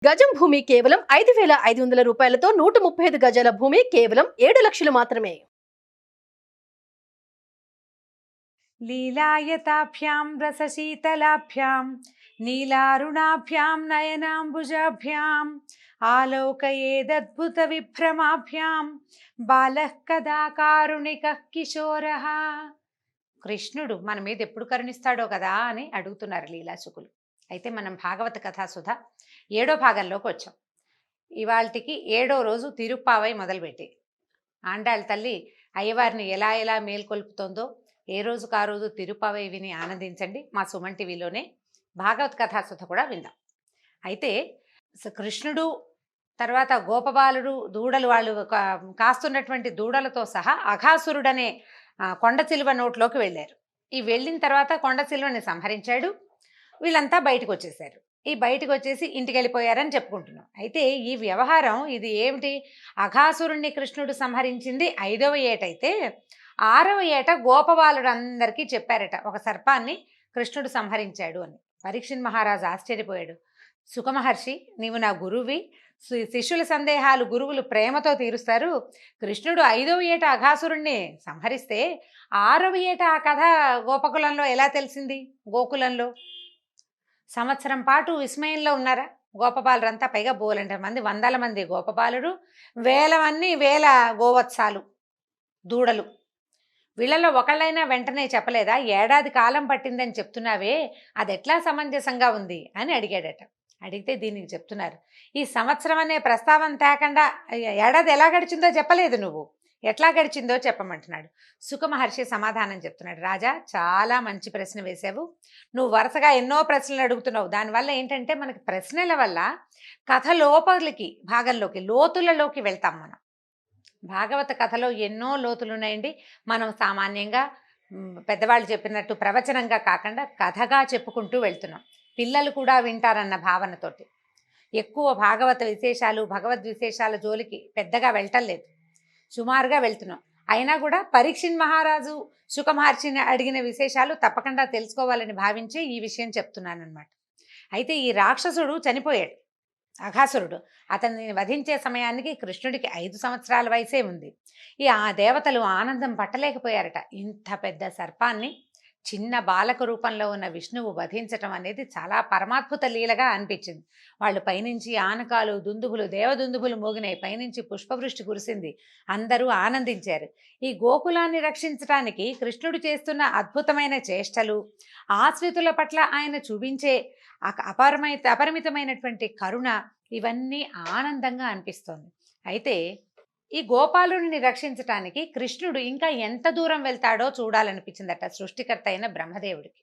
గజం భూమి కేవలం 5,500 రూపాయలతో 135 గజాల భూమి కేవలం 7 లక్షలు మాత్రమే. లీలాయతాభ్యాం రసశీతలాభ్యాం నీలారుణాభ్యాం నయనాంబుజాభ్యాం ఆలోకయేదద్భుత విభ్రమాభ్యాం బాలః కదా కారుణికః కిశోరః. కృష్ణుడు మన మీద ఎప్పుడు కరుణిస్తాడో కదా అని అడుగుతున్నారు లీలాసుకులు. అయితే మనం భాగవత కథాసుధ 7వ భాగంలోకి వచ్చాం. ఇవాళకి 7వ రోజు తిరుప్పావై మొదలుపెట్టి ఆండాళ్ళ తల్లి అయ్యవారిని ఎలా ఎలా మేల్కొల్పుతోందో ఏ రోజుకు ఆ రోజు తిరుప్పావై విని ఆనందించండి. మా సుమన్ టీవీలోనే భాగవత కథాసుధ కూడా విందాం. అయితే కృష్ణుడు తర్వాత గోపబాలుడు దూడలు వాళ్ళు కాస్తున్నటువంటి దూడలతో సహా అఘాసురుడనే కొండ చిలువ నోట్లోకి వెళ్ళారు. ఈ వెళ్ళిన తర్వాత కొండ చిలువని సంహరించాడు. వీళ్ళంతా బయటకు వచ్చేసారు. ఈ బయటకు వచ్చేసి ఇంటికి వెళ్ళిపోయారని చెప్పుకుంటున్నాం. అయితే ఈ వ్యవహారం ఇది ఏమిటి? అఘాసురుణ్ణి కృష్ణుడు సంహరించింది 5వ ఏటైతే 6వ ఏట గోపబాలుడందరికీ చెప్పారట ఒక సర్పాన్ని కృష్ణుడు సంహరించాడు అని. పరీక్షిత్ మహారాజు ఆశ్చర్యపోయాడు. సుఖమహర్షి, నీవు నా గురువి, శిష్యుల సందేహాలు గురువులు ప్రేమతో తీరుస్తారు. కృష్ణుడు 5వ ఏట అఘాసురుణ్ణి సంహరిస్తే 6వ ఏట ఆ కథ గోపకులంలో ఎలా తెలిసింది? గోకులంలో సంవత్సరం పాటు విస్మయంలో ఉన్నారా గోపబాలురంతా? పైగా బోలంటే మంది, వందల మంది గోపబాలుడు, వేల గోవత్సాలు దూడలు. వీళ్ళలో ఒకళ్ళైనా వెంటనే చెప్పలేదా? ఏడాది కాలం పట్టిందని చెప్తున్నావే, అది ఎట్లా సమంజసంగా ఉంది అని అడిగాడట. అడిగితే దీనికి చెప్తున్నారు, ఈ సంవత్సరం అనే ప్రస్తావన తేకుండా ఏడాది ఎలా గడిచిందో చెప్పలేదు, నువ్వు ఎట్లా గడిచిందో చెప్పమంటున్నాడు. సుఖమహర్షి సమాధానం చెప్తున్నాడు. రాజా, చాలా మంచి ప్రశ్న వేసావు. నువ్వు వరుసగా ఎన్నో ప్రశ్నలు అడుగుతున్నావు. దానివల్ల ఏంటంటే మనకి ప్రశ్నల వల్ల కథ లోపలికి భాగంలోకి లోతులలోకి వెళ్తాం. మనం భాగవత కథలో ఎన్నో లోతులు ఉన్నాయండి. మనం సామాన్యంగా పెద్దవాళ్ళు చెప్పినట్టు ప్రవచనంగా కాకుండా కథగా చెప్పుకుంటూ వెళ్తున్నాం. పిల్లలు కూడా వింటారన్న భావనతోటి ఎక్కువ భాగవత విశేషాలు భగవద్ విశేషాల జోలికి పెద్దగా వెళ్ళటం లేదు, సుమారుగా వెళ్తున్నాం. అయినా కూడా పరీక్షిత్ మహారాజు సుఖమహర్షిని అడిగిన విశేషాలు తప్పకుండా తెలుసుకోవాలని భావించి ఈ విషయం చెప్తున్నాను అనమాట. అయితే ఈ రాక్షసుడు చనిపోయాడు, అఘాసురుడు. అతన్ని వధించే సమయానికి కృష్ణుడికి 5 సంవత్సరాల వయసే ఉంది. ఆ దేవతలు ఆనందం పట్టలేకపోయారట. ఇంత పెద్ద సర్పాన్ని చిన్న బాలక రూపంలో ఉన్న విష్ణువు వధించటం అనేది చాలా పరమాద్భుత లీలగా అనిపించింది. వాళ్ళు పైనుంచి ఆనకాలు దుందుబులు దేవదుందుబులు మోగినాయి, పైనుంచి పుష్పవృష్టి కురిసింది, అందరూ ఆనందించారు. ఈ గోకులాన్ని రక్షించడానికి కృష్ణుడు చేస్తున్న అద్భుతమైన చేష్టలు, ఆశ్రితుల పట్ల ఆయన చూపించే అపరిమితమైనటువంటి కరుణ, ఇవన్నీ ఆనందంగా అనిపిస్తోంది. అయితే ఈ గోపాలుని రక్షించటానికి కృష్ణుడు ఇంకా ఎంత దూరం వెళ్తాడో చూడాలనిపించిందట సృష్టికర్త అయిన బ్రహ్మదేవుడికి.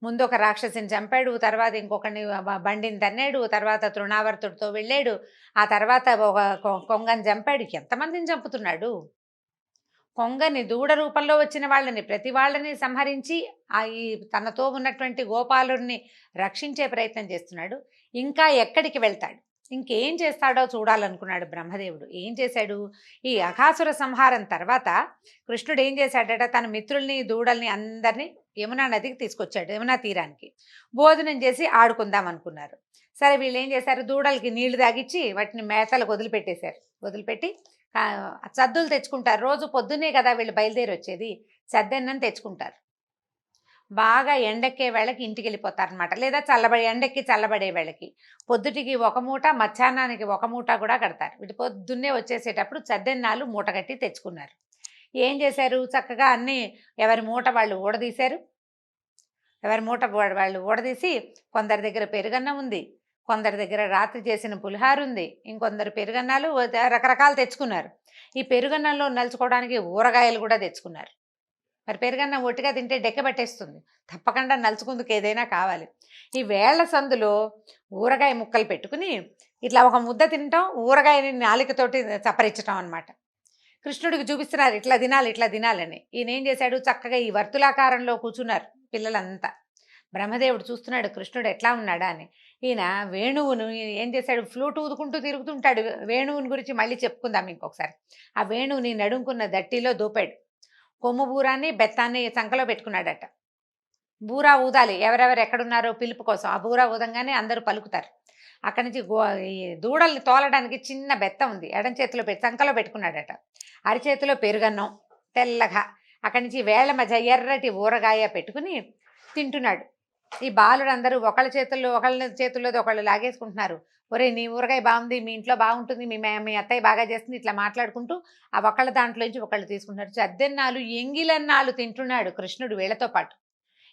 ముందు ఒక రాక్షసిని చంపాడు, తర్వాత ఇంకొకరిని బండిని తన్నాడు, తర్వాత తృణావర్తుడితో వెళ్ళాడు, ఆ తర్వాత ఒక కొంగని చంపాడు. ఎంతమందిని చంపుతున్నాడు? కొంగని దూడ రూపంలో వచ్చిన వాళ్ళని ప్రతి వాళ్ళని సంహరించి ఈ తనతో ఉన్నటువంటి గోపాలుడిని రక్షించే ప్రయత్నం చేస్తున్నాడు. ఇంకా ఎక్కడికి వెళ్తాడు, ఇంకేం చేస్తాడో చూడాలనుకున్నాడు బ్రహ్మదేవుడు. ఏం చేశాడు? ఈ అఘాసుర సంహారం తర్వాత కృష్ణుడు ఏం చేశాడట, తన మిత్రుల్ని దూడల్ని అందరినీ యమునా నదికి తీసుకొచ్చాడు. యమునా తీరానికి భోజనం చేసి ఆడుకుందాం అనుకున్నారు. సరే, వీళ్ళు ఏం చేశారు, దూడలకి నీళ్లు తాగిచ్చి వాటిని మేతలకు వదిలిపెట్టేశారు. వదిలిపెట్టి సద్దులు తెచ్చుకుంటారు. రోజు పొద్దున్నే కదా వీళ్ళు బయలుదేరి వచ్చేది, సద్దన్నం తెచ్చుకుంటారు. బాగా ఎండెక్కే వేళకి ఇంటికి వెళ్ళిపోతారనమాట, లేదా ఎండెక్కి చల్లబడే వేళకి పొద్దుటికి ఒక మూట, మధ్యాహ్నానికి ఒక మూట కూడా కడతారు. వీటి పొద్దున్నే వచ్చేసేటప్పుడు సద్దెన్నాలు మూట కట్టి తెచ్చుకున్నారు. ఏం చేశారు, చక్కగా అన్నీ ఎవరి మూట వాళ్ళు ఊడదీశారు. ఎవరి మూట వాళ్ళు ఊడదీసి కొందరి దగ్గర పెరుగన్నం ఉంది, కొందరి దగ్గర రాత్రి చేసిన పులిహార ఉంది, ఇంకొందరు పెరుగన్నాలు రకరకాలు తెచ్చుకున్నారు. ఈ పెరుగన్నంలో నలుచుకోవడానికి ఊరగాయలు కూడా తెచ్చుకున్నారు. మరి పెరుగన్నం ఒట్టిగా తింటే డెక్క పట్టేస్తుంది, తప్పకుండా నలుచుకుందుకు ఏదైనా కావాలి. ఈ వేళ్ల సందులో ఊరగాయ ముక్కలు పెట్టుకుని ఇట్లా ఒక ముద్ద తినటం, ఊరగాయని నాలికతోటి చప్పరించటం అనమాట. కృష్ణుడికి చూపిస్తున్నారు ఇట్లా తినాలి, ఇట్లా తినాలని. ఈయన ఏం చేశాడు, చక్కగా ఈ వర్తులాకారంలో కూర్చున్నారు పిల్లలంతా. బ్రహ్మదేవుడు చూస్తున్నాడు కృష్ణుడు ఎట్లా ఉన్నాడా అని. ఈయన వేణువును ఏం చేశాడు, ఫ్లూట్ ఊదుకుంటూ తిరుగుతుంటాడు. వేణువుని గురించి మళ్ళీ చెప్పుకుందాం ఇంకొకసారి. ఆ వేణువుని నడుముకున్న దట్టిలో దూపాడు. కొమ్ము బూరాన్ని బెత్తాన్ని సంకలో పెట్టుకున్నాడట. బూరా ఊదాలి, ఎవరెవరు ఎక్కడున్నారో పిలుపు కోసం. ఆ బూరా ఊదంగానే అందరూ పలుకుతారు. అక్కడి నుంచి ఈ దూడల్ని తోలడానికి చిన్న బెత్త ఉంది, ఎడం చేతిలో సంకలో పెట్టుకున్నాడట. అరిచేతిలో పెరుగన్నం తెల్లగా, అక్కడి నుంచి వేళ్ల మధ్య ఎర్రటి ఊరగాయ పెట్టుకుని తింటున్నాడు. ఈ బాలుడందరూ ఒకళ్ళ చేతుల్లోది ఒకళ్ళు లాగేసుకుంటున్నారు. ఒరే నీ ఊరగాయ బాగుంది, మీ ఇంట్లో బాగుంటుంది, మీ అత్తయ్య బాగా చేస్తుంది, ఇట్లా మాట్లాడుకుంటూ ఆ ఒకళ్ళ దాంట్లోంచి ఒకళ్ళు తీసుకుంటున్నారు. చద్దెన్నాలు ఎంగిలన్నాలు తింటున్నాడు కృష్ణుడు వీళ్ళతో పాటు.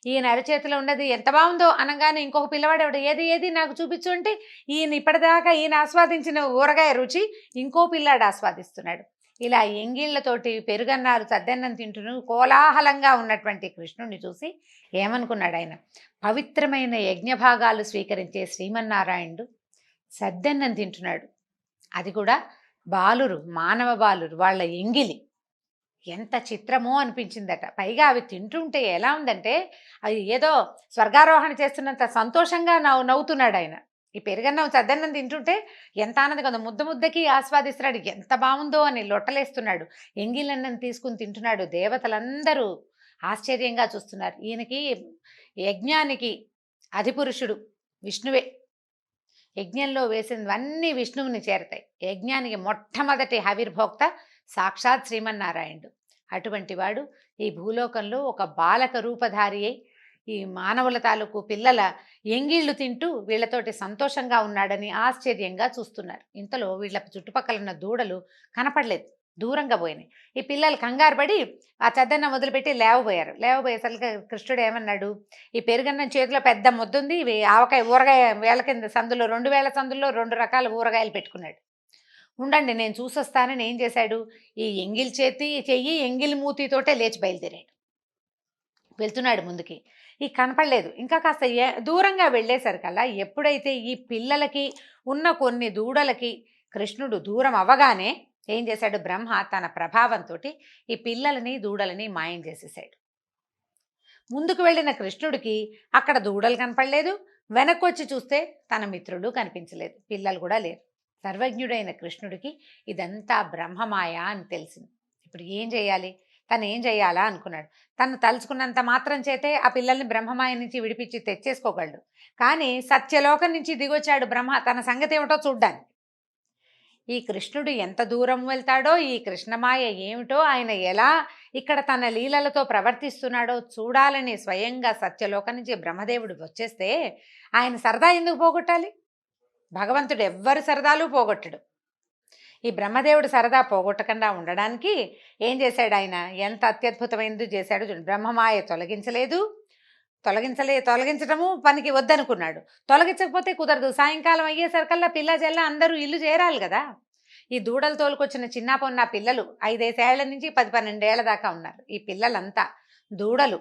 ఈయన అరచేతిలో ఉన్నది ఎంత బాగుందో అనగానే ఇంకొక పిల్లవాడు ఎవడు ఏది ఏది నాకు చూపించు అంటే ఈయన ఇప్పటిదాకా ఈయన ఆస్వాదించిన ఊరగాయ రుచి ఇంకో పిల్లాడు ఆస్వాదిస్తున్నాడు. ఇలా ఎంగిళ్లతోటి పెరుగన్నాలు చద్దన్నం తింటును కోలాహలంగా ఉన్నటువంటి కృష్ణుడిని చూసి ఏమనుకున్నాడు ఆయన, పవిత్రమైన యజ్ఞభాగాలు స్వీకరించే శ్రీమన్నారాయణుడు సద్దన్నం తింటున్నాడు, అది కూడా బాలురు, మానవ బాలురు, వాళ్ళ ఎంగిలి. ఎంత చిత్రమో అనిపించిందట. పైగా అవి తింటుంటే ఎలా ఉందంటే అది ఏదో స్వర్గారోహణ చేస్తున్నంత సంతోషంగా నవ్వుతున్నాడు ఆయన. ఈ పెరుగన్నం చద్దన్నం తింటుంటే ఎంత ఆనందంగా ఉందో, ముద్దకి ఆస్వాదిస్తున్నాడు, ఎంత బాగుందో అని లొట్టలేస్తున్నాడు. ఎంగిలన్నం తీసుకుని తింటున్నాడు. దేవతలందరూ ఆశ్చర్యంగా చూస్తున్నారు. ఈయనకి యజ్ఞానికి అధిపురుషుడు విష్ణువే. యజ్ఞంలో వేసినవన్నీ విష్ణువుని చేరతాయి. యజ్ఞానికి మొట్టమొదటి ఆవిర్భోక్త సాక్షాత్ శ్రీమన్నారాయణుడు. అటువంటి వాడు ఈ భూలోకంలో ఒక బాలక రూపధారి అయి ఈ మానవుల తాలూకు పిల్లల ఎంగిళ్ళు తింటూ వీళ్ళతోటి సంతోషంగా ఉన్నాడని ఆశ్చర్యంగా చూస్తున్నారు. ఇంతలో వీళ్ళ చుట్టుపక్కల ఉన్న దూడలు కనపడలేదు, దూరంగా పోయినాయి. ఈ పిల్లలు కంగారు పడి ఆ చద్దన్నం వదిలిపెట్టి లేవబోయేసరికి కృష్ణుడు ఏమన్నాడు, ఈ పెరుగన్నం చేతిలో పెద్ద ముద్దుంది, ఇవి ఆవకాయ ఊరగాయ వేళ కింద సందులో 2 వేల సందుల్లో 2 రకాల ఊరగాయలు పెట్టుకున్నాడు. ఉండండి నేను చూసొస్తానని ఏం చేశాడు, ఈ ఎంగిల్ చెయ్యి ఎంగిల్ మూతితోటే లేచి బయలుదేరాడు. వెళ్తున్నాడు ముందుకి, ఈ కనపడలేదు. ఇంకా కాస్త దూరంగా వెళ్ళేసరికల్లా ఎప్పుడైతే ఈ పిల్లలకి ఉన్న కొన్ని దూడలకి కృష్ణుడు దూరం అవ్వగానే ఏం చేశాడు, బ్రహ్మ తన ప్రభావంతో ఈ పిల్లలని దూడలని మాయం చేసేసాడు. ముందుకు వెళ్ళిన కృష్ణుడికి అక్కడ దూడలు కనపడలేదు, వెనక్కొచ్చి చూస్తే తన మిత్రుడు కనిపించలేదు, పిల్లలు కూడా లేరు. సర్వజ్ఞుడైన కృష్ణుడికి ఇదంతా బ్రహ్మమాయ అని తెలిసింది. ఇప్పుడు ఏం చేయాలి, తను ఏం చేయాలా అనుకున్నాడు. తను తలుచుకున్నంత మాత్రం చేతే ఆ పిల్లల్ని బ్రహ్మమాయ నుంచి విడిపించి తెచ్చేసుకోగలడు. కానీ సత్యలోకం నుంచి దిగొచ్చాడు బ్రహ్మ తన సంగతి ఏమిటో చూడ్డానికి. ఈ కృష్ణుడు ఎంత దూరం వెళ్తాడో, ఈ కృష్ణమాయ ఏమిటో, ఆయన ఎలా ఇక్కడ తన లీలలతో ప్రవర్తిస్తున్నాడో చూడాలని స్వయంగా సత్యలోకం నుంచి బ్రహ్మదేవుడు వచ్చేస్తే ఆయన సరదా ఎందుకు పోగొట్టాలి? భగవంతుడు ఎవ్వరి సరదాలు పోగొట్టడు. ఈ బ్రహ్మదేవుడు సరదా పోగొట్టకుండా ఉండడానికి ఏం చేశాడు, ఆయన ఎంత అత్యద్భుతమైనది చేశాడు చూడండి. బ్రహ్మమాయ తొలగించటము పనికి వద్దనుకున్నాడు. తొలగించకపోతే కుదరదు. సాయంకాలం అయ్యేసరికల్లా పిల్ల జల్ల అందరూ ఇల్లు చేరాలి కదా. ఈ దూడలు తోలుకొచ్చిన చిన్న పొన్న పిల్లలు 5-5 ఏళ్ల నుంచి 10-12 ఏళ్ల దాకా ఉన్నారు. ఈ పిల్లలంతా దూడలు,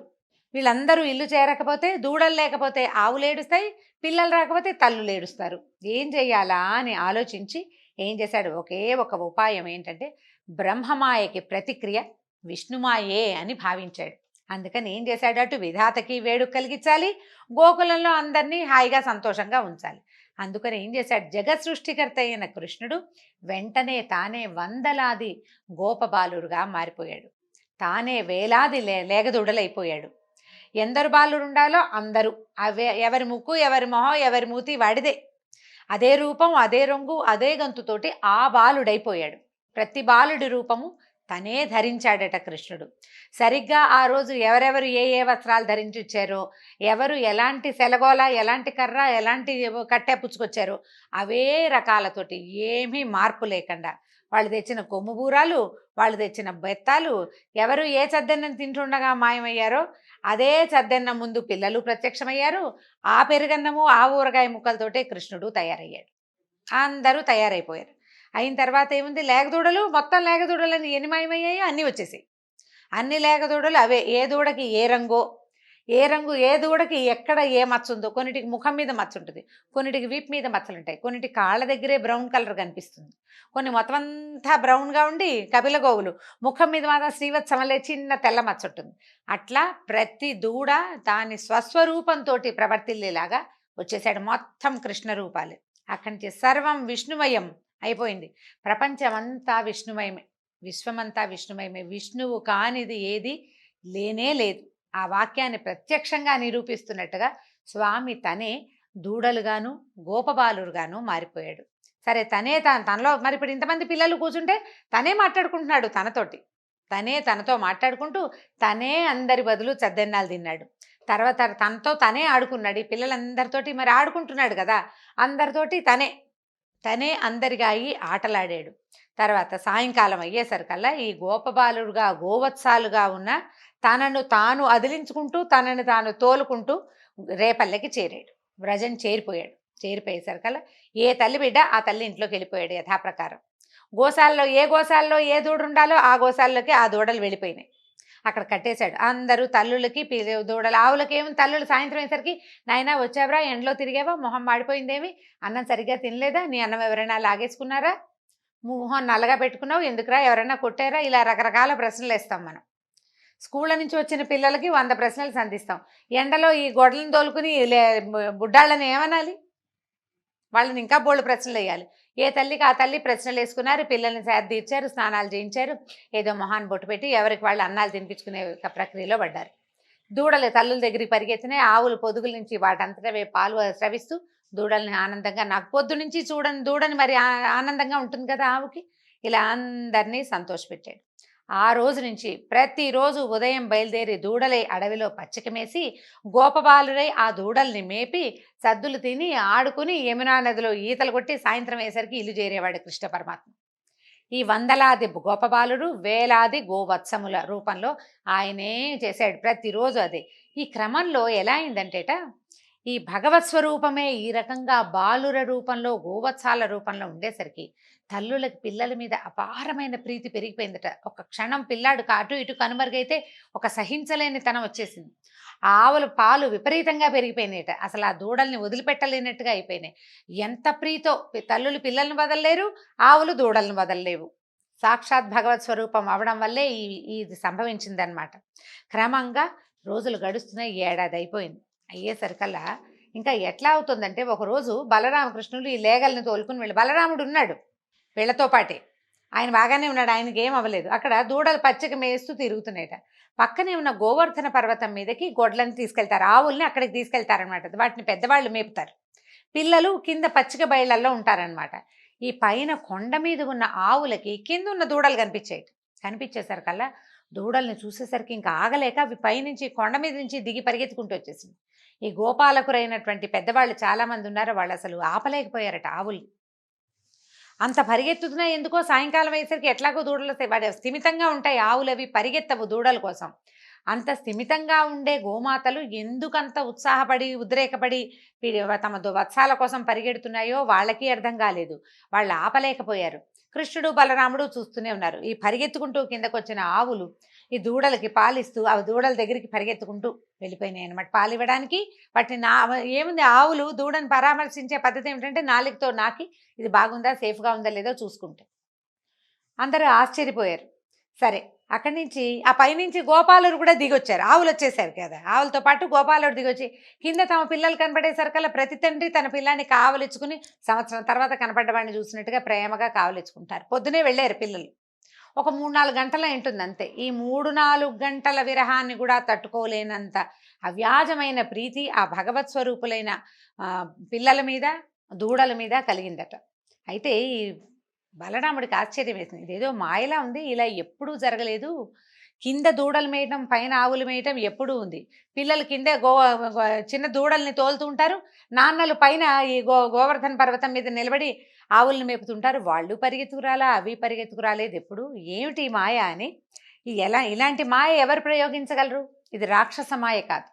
వీళ్ళందరూ ఇల్లు చేరకపోతే, దూడలు లేకపోతే ఆవులు ఏడుస్తాయి, పిల్లలు రాకపోతే తల్లులు ఏడుస్తారు. ఏం చెయ్యాలా అని ఆలోచించి ఏం చేశాడు, ఒకే ఒక ఉపాయం ఏంటంటే బ్రహ్మమాయకి ప్రతిక్రియ విష్ణుమాయే అని భావించాడు. అందుకని ఏం చేశాడు, అటు విధాతకి వేడుక కలిగించాలి, గోకులంలో అందరినీ హాయిగా సంతోషంగా ఉంచాలి. అందుకని ఏం చేశాడు, జగత్ సృష్టికర్త అయిన కృష్ణుడు వెంటనే తానే వందలాది గోపబాలుడుగా మారిపోయాడు. తానే వేలాది లేగదూడలైపోయాడు. ఎందరు బాలుడు ఉండాలో అందరూ, ఎవరి ముక్కు ఎవరి మొహం ఎవరి మూతి వాడిదే, అదే రూపం అదే రంగు అదే గంతుతోటి ఆ బాలుడైపోయాడు. ప్రతి బాలుడి రూపము తనే ధరించాడట కృష్ణుడు. సరిగ్గా ఆ రోజు ఎవరెవరు ఏ వస్త్రాలు ధరించి వచ్చారో, ఎవరు ఎలాంటి సెలగోల ఎలాంటి కర్ర ఎలాంటి కట్టె పుచ్చుకొచ్చారో అవే రకాలతోటి ఏమీ మార్పు లేకుండా వాళ్ళు తెచ్చిన కొమ్ముబూరాలు, వాళ్ళు తెచ్చిన బెత్తాలు, ఎవరు ఏ చద్దన్నం తింటుండగా మాయమయ్యారో అదే చద్దన్నం ముందు పిల్లలు ప్రత్యక్షమయ్యారు. ఆ పెరుగన్నము ఆ ఊరగాయ ముక్కలతోటే కృష్ణుడు తయారయ్యాడు. అందరూ తయారైపోయారు. అయిన తర్వాత ఏముంది, లేగదూడలు, మొత్తం లేగదూడలని ఎన్ని మాయమయ్యాయో అన్నీ వచ్చేసాయి. అన్ని లేగదూడలు అవే. ఏ దూడకి ఏ రంగో, ఏ దూడకి ఎక్కడ ఏ మచ్చ ఉందో, కొన్నిటికి ముఖం మీద మచ్చ ఉంటుంది, కొన్నిటికి వీపు మీద మచ్చలు ఉంటాయి, కొన్నిటికి కాళ్ళ దగ్గరే బ్రౌన్ కలర్ కనిపిస్తుంది, కొన్ని మొత్తం అంతా బ్రౌన్గా ఉండి కపిల గోవులు, ముఖం మీద మాత్రం శ్రీవత్సమలే చిన్న తెల్ల మచ్చ ఉంటుంది. అట్లా ప్రతి దూడ దాని స్వస్వరూపంతో ప్రవర్తిల్లేలాగా వచ్చేసాడు. మొత్తం కృష్ణ రూపాలే. అక్కడి నుంచి సర్వం విష్ణుమయం అయిపోయింది. ప్రపంచమంతా విష్ణుమయమే, విశ్వమంతా విష్ణుమయమే. విష్ణువు కానిది ఏది లేనే లేదు. ఆ వాక్యాన్ని ప్రత్యక్షంగా నిరూపిస్తున్నట్టుగా స్వామి తనే దూడలుగాను గోపబాలురుగాను మారిపోయాడు. సరే తనలో మరి ఇప్పుడు ఇంతమంది పిల్లలు కూర్చుంటే తనే మాట్లాడుకుంటున్నాడు తనతోటి. తనతో మాట్లాడుకుంటూ తనే అందరి బదులు చద్దన్నాలు తిన్నాడు. తర్వాత తనతో తనే ఆడుకున్నాడు. ఈ పిల్లలందరితోటి మరి ఆడుకుంటున్నాడు కదా, అందరితోటి తనే అందరిగా అయ్యి ఆటలాడాడు. తర్వాత సాయంకాలం అయ్యేసరికల్లా ఈ గోపబాలుడుగా గోవత్సాలుగా ఉన్న తనను తాను అదిలించుకుంటూ తనను తాను తోలుకుంటూ రేపల్లెకి చేరాడు. వ్రజం చేరిపోయాడు. చేరిపోయేసరికల్లా ఏ తల్లి బిడ్డ ఆ తల్లి ఇంట్లోకి వెళ్ళిపోయాడు యథాప్రకారం. గోశాలలో ఏ దూడ ఉండాలో ఆ గోశాలలోకి ఆ దూడలు వెళ్ళిపోయినాయి. అక్కడ కట్టేశాడు. అందరూ తల్లులకి దూడలు ఆవులకి ఏమి తల్లులు సాయంత్రం అయ్యేసరికి, నాయనా వచ్చావరా, ఎండలో తిరిగావా, మొహం మాడిపోయిందేమి, అన్నం సరిగ్గా తినలేదా, నీ అన్నం ఎవరైనా లాగేసుకున్నారా, మొహం నల్లగా పెట్టుకున్నావు ఎందుకురా, ఎవరైనా కొట్టారా, ఇలా రకరకాల ప్రశ్నలు వేస్తాం మనం. స్కూళ్ళ నుంచి వచ్చిన పిల్లలకి 100 ప్రశ్నలు సంధిస్తాం. ఎండలో ఈ గొడ్లను తోలుకుని బుడ్డాళ్ళని ఏమనాలి, వాళ్ళని ఇంకా బోల్డ్ ప్రశ్నలు వేయాలి. ఏ తల్లికి ఆ తల్లి ప్రశ్నలు వేసుకున్నారు. పిల్లల్ని తీర్చారు, స్నానాలు చేయించారు, ఏదో మొహాన్ని బొట్టు పెట్టి ఎవరికి వాళ్ళు అన్నాలు తినిపించుకునే ప్రక్రియలో పడ్డారు. దూడలు తల్లుల దగ్గరికి పరిగెత్తినాయి. ఆవులు పొదుగుల నుంచి వాటంతటవే పాలు స్రవిస్తూ దూడల్ని ఆనందంగా, నాకు పొద్దు నుంచి చూడని దూడని మరి ఆనందంగా ఉంటుంది కదా ఆవుకి, ఇలా అందరినీ సంతోషపెట్టాడు. ఆ రోజు నుంచి ప్రతిరోజు ఉదయం బయలుదేరి దూడలై అడవిలో పచ్చికమేసి గోపబాలురై ఆ దూడల్ని మేపి సద్దులు తిని ఆడుకుని యమునా నదిలో ఈతలు కొట్టి సాయంత్రం అయ్యేసరికి ఇల్లు చేరేవాడు కృష్ణ పరమాత్మ. ఈ వందలాది గోపబాలుడు వేలాది గోవత్సముల రూపంలో ఆయనే చేశాడు ప్రతిరోజు అదే. ఈ క్రమంలో ఎలా అయిందంటేట, ఈ భగవత్ స్వరూపమే ఈ రకంగా బాలుర రూపంలో గోవత్సాల రూపంలో ఉండేసరికి తల్లులకి పిల్లల మీద అపారమైన ప్రీతి పెరిగిపోయిందట. ఒక క్షణం పిల్లాడు అటు ఇటు కనుమరుగైతే ఒక సహించలేని తనం వచ్చేసింది. ఆ ఆవుల పాలు విపరీతంగా పెరిగిపోయినాయట. అసలు ఆ దూడల్ని వదిలిపెట్టలేనట్టుగా అయిపోయినాయి. ఎంత ప్రీతో తల్లులు పిల్లల్ని వదలలేరు, ఆవులు దూడల్ని వదలలేవు. సాక్షాత్ భగవత్ స్వరూపం అవడం వల్లే ఇది సంభవించిందనమాట. క్రమంగా రోజులు గడుస్తున్నాయి. 1 ఏడాది అయిపోయింది. అయ్యేసరికల్లా ఇంకా ఎట్లా అవుతుందంటే, ఒకరోజు బలరామకృష్ణులు ఈ లేగల్ని తోలుకుని బలరాముడు ఉన్నాడు వీళ్ళతో పాటే, ఆయన బాగానే ఉన్నాడు, ఆయనకి ఏం అవ్వలేదు. అక్కడ దూడలు పచ్చిక మేస్తూ తిరుగుతున్నాయట. పక్కనే ఉన్న గోవర్ధన పర్వతం మీదకి గొడ్లను తీసుకెళ్తారు, ఆవుల్ని అక్కడికి తీసుకెళ్తారనమాట. వాటిని పెద్దవాళ్ళు మేపుతారు, పిల్లలు కింద పచ్చిక బయళ్ళల్లో ఉంటారనమాట. ఈ పైన కొండ మీద ఉన్న ఆవులకి కింద ఉన్న దూడలు కనిపించేసరికల్లా దూడల్ని చూసేసరికి ఇంకా ఆగలేక అవి పైనుంచి కొండ మీద నుంచి దిగి పరిగెత్తుకుంటూ వచ్చేసింది. ఈ గోపాలకురైనటువంటి పెద్దవాళ్ళు చాలామంది ఉన్నారు, వాళ్ళు అసలు ఆపలేకపోయారట ఆవుల్ని. అంత పరిగెత్తుతున్నా ఎందుకో సాయంకాలం అయ్యేసరికి ఎట్లాగో దూడలు వాడు స్థిమితంగా ఉంటాయి, ఆవులు అవి పరిగెత్తవు దూడల కోసం. అంత స్థిమితంగా ఉండే గోమాతలు ఎందుకంత ఉత్సాహపడి ఉద్రేకపడి తమ వత్సాల కోసం పరిగెడుతున్నాయో వాళ్ళకి అర్థం కాలేదు. వాళ్ళు ఆపలేకపోయారు. కృష్ణుడు బలరాముడు చూస్తూనే ఉన్నారు. ఈ పరిగెత్తుకుంటూ కిందకు వచ్చిన ఆవులు ఈ దూడలకి పాలిస్తూ ఆ దూడల దగ్గరికి పరిగెత్తుకుంటూ వెళ్ళిపోయినాయి అనమాట పాలివ్వడానికి. వాటిని ఏముంది, ఆవులు దూడని పరామర్శించే పద్ధతి ఏమిటంటే నాలుగుతో నాకి ఇది బాగుందా, సేఫ్గా ఉందా లేదో చూసుకుంటే. అందరూ ఆశ్చర్యపోయారు. సరే, అక్కడి నుంచి ఆ పైనుంచి గోపాలుడు కూడా దిగొచ్చారు. ఆవులు వచ్చేసారు కదా, ఆవులతో పాటు గోపాలుడు దిగొచ్చి కింద తమ పిల్లలు కనపడేసరికల్లా ప్రతి తండ్రి తన పిల్లాన్ని కావలిచ్చుకుని సంవత్సరం తర్వాత కనపడ్డవాడిని చూసినట్టుగా ప్రేమగా కావలిచ్చుకుంటారు. పొద్దునే వెళ్ళారు పిల్లలు. ఒక 3-4 గంటల ఉంటుంది అంతే. ఈ 3-4 గంటల విరహాన్ని కూడా తట్టుకోలేనంత అవ్యాజమైన ప్రీతి ఆ భగవత్ స్వరూపులైన పిల్లల మీద దూడల మీద కలిగిందట. అయితే ఈ బలరాముడికి ఆశ్చర్యం వేసింది. ఇదేదో మాయలా ఉంది, ఇలా ఎప్పుడూ జరగలేదు. కింద దూడలు మేయటం పైన ఆవులు మేయటం ఎప్పుడూ ఉంది. పిల్లలు కింద చిన్న దూడల్ని తోలుతూ ఉంటారు, నాన్నలు పైన ఈ గోవర్ధన పర్వతం మీద నిలబడి ఆవుల్ని మేపుతుంటారు. వాళ్ళు పరిగెత్తుకురాలా, అవి పరిగెత్తుకురాలేదు ఎప్పుడు, ఏమిటి మాయ అని. ఇలాంటి మాయ ఎవరు ప్రయోగించగలరు? ఇది రాక్షస మాయ కాదు.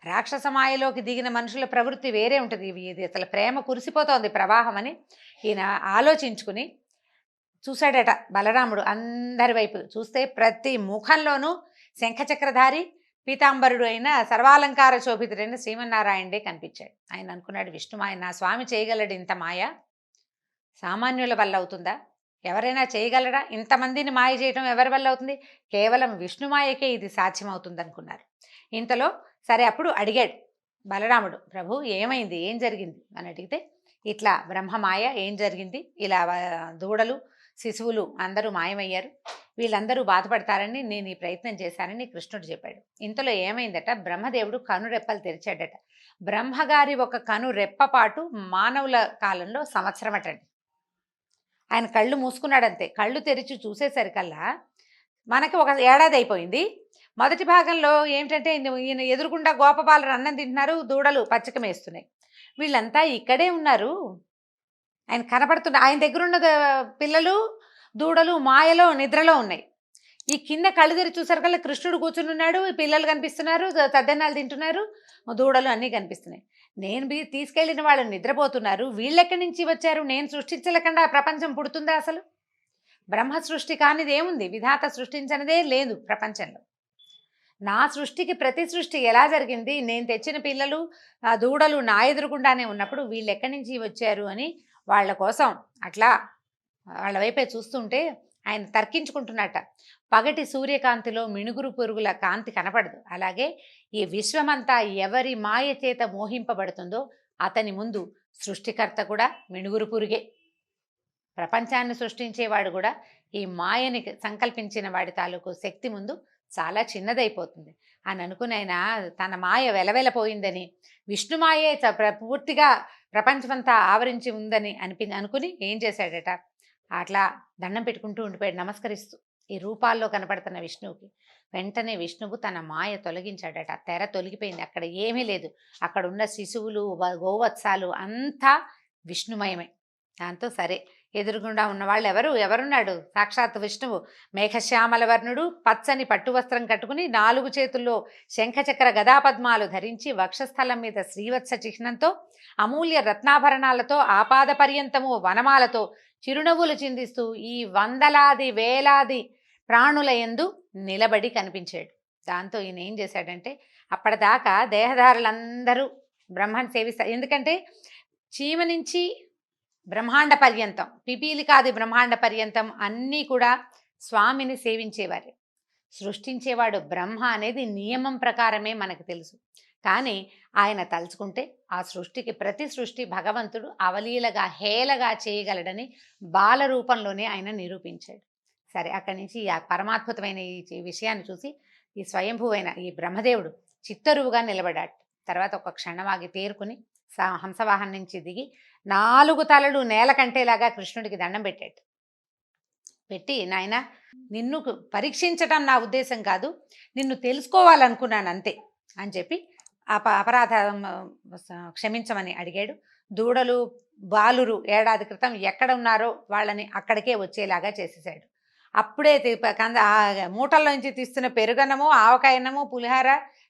రాక్షస మాయలోకి దిగిన మనుషుల ప్రవృత్తి వేరే ఉంటుంది. ఇది అసలు ప్రేమ కురిసిపోతోంది ప్రవాహం అని ఈయన ఆలోచించుకుని చూశాడట. బలరాముడు అందరి వైపు చూస్తే ప్రతి ముఖంలోనూ శంఖచక్రధారి పీతాంబరుడు అయిన సర్వాలంకార శోభితుడైన శ్రీమన్నారాయణుడే కనిపించాడు. ఆయన అనుకున్నాడు, విష్ణుమాయ నా స్వామి చేయగలడు ఇంత మాయ, సామాన్యుల వల్ల అవుతుందా? ఎవరైనా చేయగలరా? ఇంతమందిని మాయ చేయటం ఎవరి వల్ల అవుతుంది? కేవలం విష్ణుమాయకే ఇది సాధ్యమవుతుంది అనుకున్నారు. ఇంతలో సరే అప్పుడు అడిగాడు బలరాముడు, ప్రభు ఏమైంది, ఏం జరిగింది అని అడిగితే, ఇట్లా బ్రహ్మమాయ ఏం జరిగింది, ఇలా దూడలు శిశువులు అందరూ మాయమయ్యారు, వీళ్ళందరూ బాధపడతారని నేను ఈ ప్రయత్నం చేశానని కృష్ణుడు చెప్పాడు. ఇంతలో ఏమైందట, బ్రహ్మదేవుడు కనురెప్పలు తెరిచాడట. బ్రహ్మగారి ఒక కను రెప్పపాటు మానవుల కాలంలో సంవత్సరం అటండి. ఆయన కళ్ళు మూసుకున్నాడంతే. కళ్ళు తెరిచి చూసేసరికల్లా మనకి ఒక ఏడాది అయిపోయింది. మొదటి భాగంలో ఏమిటంటే ఈయన ఎదురుగుండా గోపబాలురు అన్నం తింటున్నారు, దూడలు పచ్చిక మేస్తున్నాయి. వీళ్ళంతా ఇక్కడే ఉన్నారు. ఆయన కనపడుతున్న ఆయన దగ్గరున్న పిల్లలు, దూడలు మాయలో, నిద్రలో ఉన్నాయి. ఈ కింద కళ్ళు తెరిచి చూసరికల్లా కృష్ణుడు కూర్చునున్నాడు, ఈ పిల్లలు కనిపిస్తున్నారు, తద్దన్నాలు తింటున్నారు, దూడలు అన్నీ కనిపిస్తున్నాయి. నేను తీసుకెళ్ళిన వాళ్ళు నిద్రపోతున్నారు. వీళ్ళెక్కడి నుంచి వచ్చారు? నేను సృష్టించలేకుండా ప్రపంచం పుడుతుందా అసలు? బ్రహ్మ సృష్టి కానిది ఏముంది? విధాత సృష్టించనిదే లేదు ప్రపంచంలో. నా సృష్టికి ప్రతి సృష్టి ఎలా జరిగింది? నేను తెచ్చిన పిల్లలు, దూడలు నా ఎదురుగుండానే ఉన్నప్పుడు వీళ్ళు ఎక్కడి నుంచి వచ్చారు అని వాళ్ళ కోసం అట్లా వాళ్ళ వైపే చూస్తుంటే ఆయన తర్కించుకుంటున్నట్ట. పగటి సూర్యకాంతిలో మిణుగురు పురుగుల కాంతి కనపడదు. అలాగే ఈ విశ్వమంతా ఎవరి మాయ చేత మోహింపబడుతుందో అతని ముందు సృష్టికర్త కూడా మిణుగురు పురుగే. ప్రపంచాన్ని సృష్టించేవాడు కూడా ఈ మాయని సంకల్పించిన వాడి తాలూకు శక్తి ముందు చాలా చిన్నదైపోతుంది అని అనుకుని ఆయన తన మాయ వెలవెలపోయిందని, విష్ణుమాయే పూర్తిగా ప్రపంచమంతా ఆవరించి ఉందని అనుకుని ఏం చేశాడట, అట్లా దండం పెట్టుకుంటూ ఉండిపోయాడు నమస్కరిస్తూ ఈ రూపాల్లో కనపడుతున్న విష్ణువుకి. వెంటనే విష్ణువు తన మాయ తొలగించాడట. తెర తొలగిపోయింది. అక్కడ ఏమీ లేదు. అక్కడ ఉన్న శిశువులు, గోవత్సాలు అంతా విష్ణుమయమే. దాంతో సరే ఎదురుగుండా ఉన్నవాళ్ళు ఎవరున్నాడు? సాక్షాత్ విష్ణువు. మేఘశ్యామల వర్ణుడు, పచ్చని పట్టు వస్త్రం కట్టుకుని 4 చేతుల్లో శంఖచక్ర గదాపద్మాలు ధరించి, వక్షస్థలం మీద శ్రీవత్స చిహ్నంతో, అమూల్య రత్నాభరణాలతో, ఆపాద పర్యంతము వనమాలతో చిరునవ్వులు చిందిస్తూ ఈ వందలాది వేలాది ప్రాణుల యందు నిలబడి కనిపించాడు. దాంతో ఈయన ఏం చేశాడంటే, అప్పటిదాకా దేహదారులందరూ బ్రహ్మని సేవిస్తారు. ఎందుకంటే చీమ నుంచి బ్రహ్మాండ పర్యంతం, పిపీలికాది బ్రహ్మాండ పర్యంతం అన్నీ కూడా స్వామిని సేవించేవారే. సృష్టించేవాడు బ్రహ్మ అనేది నియమం ప్రకారమే మనకు తెలుసు. కానీ ఆయన తలుచుకుంటే ఆ సృష్టికి ప్రతి సృష్టి భగవంతుడు అవలీలగా హేళగా చేయగలడని బాల రూపంలోనే ఆయన నిరూపించాడు. సరే, అక్కడి నుంచి ఆ పరమాద్భుతమైన ఈ విషయాన్ని చూసి ఈ స్వయంభువైన ఈ బ్రహ్మదేవుడు చిత్తరువుగా నిలబడ్డాడు. తర్వాత ఒక క్షణమాగి తేరుకుని హంసవాహనం నుంచి దిగి 4 తలలు నేల కంటేలాగా కృష్ణుడికి దండం పెట్టాడు. పెట్టి, నాయన నిన్ను పరీక్షించటం నా ఉద్దేశం కాదు, నిన్ను తెలుసుకోవాలనుకున్నాను అంతే అని చెప్పి అపరాధం క్షమించమని అడిగాడు. దూడలు బాలురు ఏడాది క్రితం ఎక్కడ ఉన్నారో వాళ్ళని అక్కడికే వచ్చేలాగా చేసేసాడు. అప్పుడే మూటల్లోంచి తీస్తున్న పెరుగన్నము, ఆవకాయన్నము, పులిహార,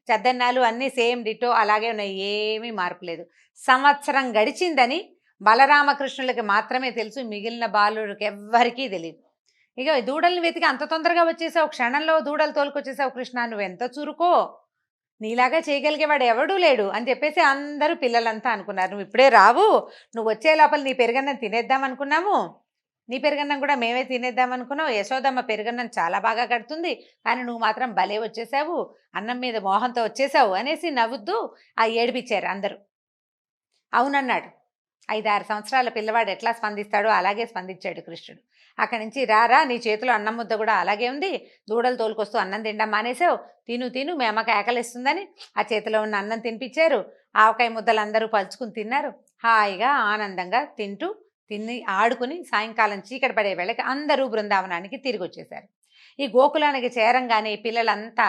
చద్దన్నాలు అన్నీ సేమ్ డిటో అలాగే ఉన్నాయి. ఏమీ మార్పు లేదు. సంవత్సరం గడిచిందని బలరామకృష్ణులకి మాత్రమే తెలుసు. మిగిలిన బాలుడికి ఎవ్వరికీ తెలియదు. ఇక దూడల్ని వెతికి అంత తొందరగా వచ్చేసావు, క్షణంలో దూడలు తోలుకొచ్చేసావు కృష్ణ, నువ్వెంత చురుకో, నీలాగా చేయగలిగేవాడు ఎవడూ లేడు అని చెప్పేసి అందరూ పిల్లలంతా అనుకున్నారు. నువ్వు ఇప్పుడే రావు, నువ్వు వచ్చే లోపల నీ పెరుగన్నం తినేద్దాం అనుకున్నాము, నీ పెరుగన్నం కూడా మేమే తినేద్దాం అనుకున్నావు. యశోదమ్మ పెరుగన్నం చాలా బాగా కడుతుంది, కానీ నువ్వు మాత్రం భలే వచ్చేసావు, అన్నం మీద మోహంతో వచ్చేసావు అనేసి నవ్వుద్దు ఏడిపించారు అందరూ. అవునన్నాడు. 5-6 సంవత్సరాల పిల్లవాడు ఎట్లా స్పందిస్తాడో అలాగే స్పందించాడు కృష్ణుడు. అక్కడి నుంచి రారా, నీ చేతిలో అన్నం ముద్ద కూడా అలాగే ఉంది, దూడలు తోలుకొస్తూ అన్నం తినడం మానేసావు, తిను మీ అమ్మకి ఆకలిస్తుందని ఆ చేతిలో ఉన్న అన్నం తినిపించారు. ఆవకాయ ముద్దలు అందరూ పలుచుకుని తిన్నారు. హాయిగా ఆనందంగా తిని ఆడుకుని సాయంకాలం చీకటి పడే వేళకి అందరూ బృందావనానికి తిరిగి వచ్చేశారు. ఈ గోకులానికి చేరంగానే పిల్లలంతా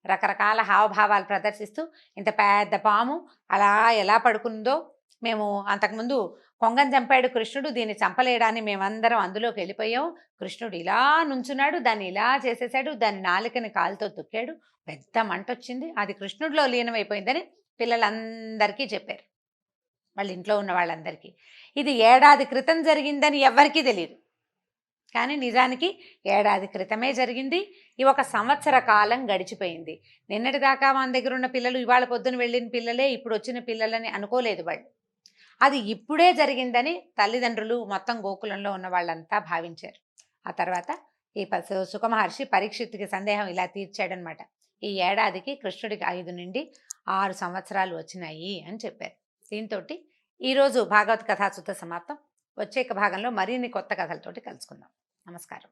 రకరకాల హావభావాలు ప్రదర్శిస్తూ, ఇంత పెద్ద పాము అలా ఎలా పడుకుందో, మేము అంతకుముందు కొంగని చంపాడు కృష్ణుడు, దీన్ని చంపలేడాన్ని మేమందరం అందులోకి వెళ్ళిపోయాం, కృష్ణుడు ఇలా నుంచున్నాడు, దాన్ని ఇలా చేసేసాడు, దాని నాలుకని కాలుతో తొక్కాడు, పెద్ద మంట వచ్చింది, అది కృష్ణుడిలో లీనమైపోయిందని పిల్లలందరికీ చెప్పారు, వాళ్ళ ఇంట్లో ఉన్న వాళ్ళందరికీ. ఇది ఏడాది క్రితం జరిగిందని ఎవ్వరికీ తెలియదు. కానీ నిజానికి ఏడాది క్రితమే జరిగింది. ఈ 1 సంవత్సర కాలం గడిచిపోయింది. నిన్నటిదాకా మన దగ్గర ఉన్న పిల్లలు ఇవాళ పొద్దున వెళ్ళిన పిల్లలే ఇప్పుడు వచ్చిన పిల్లలని అనుకోలేదు వాళ్ళు. అది ఇప్పుడే జరిగిందని తల్లిదండ్రులు మొత్తం గోకులంలో ఉన్న వాళ్ళంతా భావించారు. ఆ తర్వాత ఈ సుఖమహర్షి పరీక్షిత్తుకి సందేహం ఇలా తీర్చాడనమాట. ఈ ఏడాదికి కృష్ణుడికి 5 నుండి 6 సంవత్సరాలు వచ్చినాయి అని చెప్పారు. దీంతో ఈరోజు భాగవత కథాసుత సమాప్తం. వచ్చే భాగంలో మరిన్ని కొత్త కథలతోటి కలుసుకుందాం. నమస్కారం.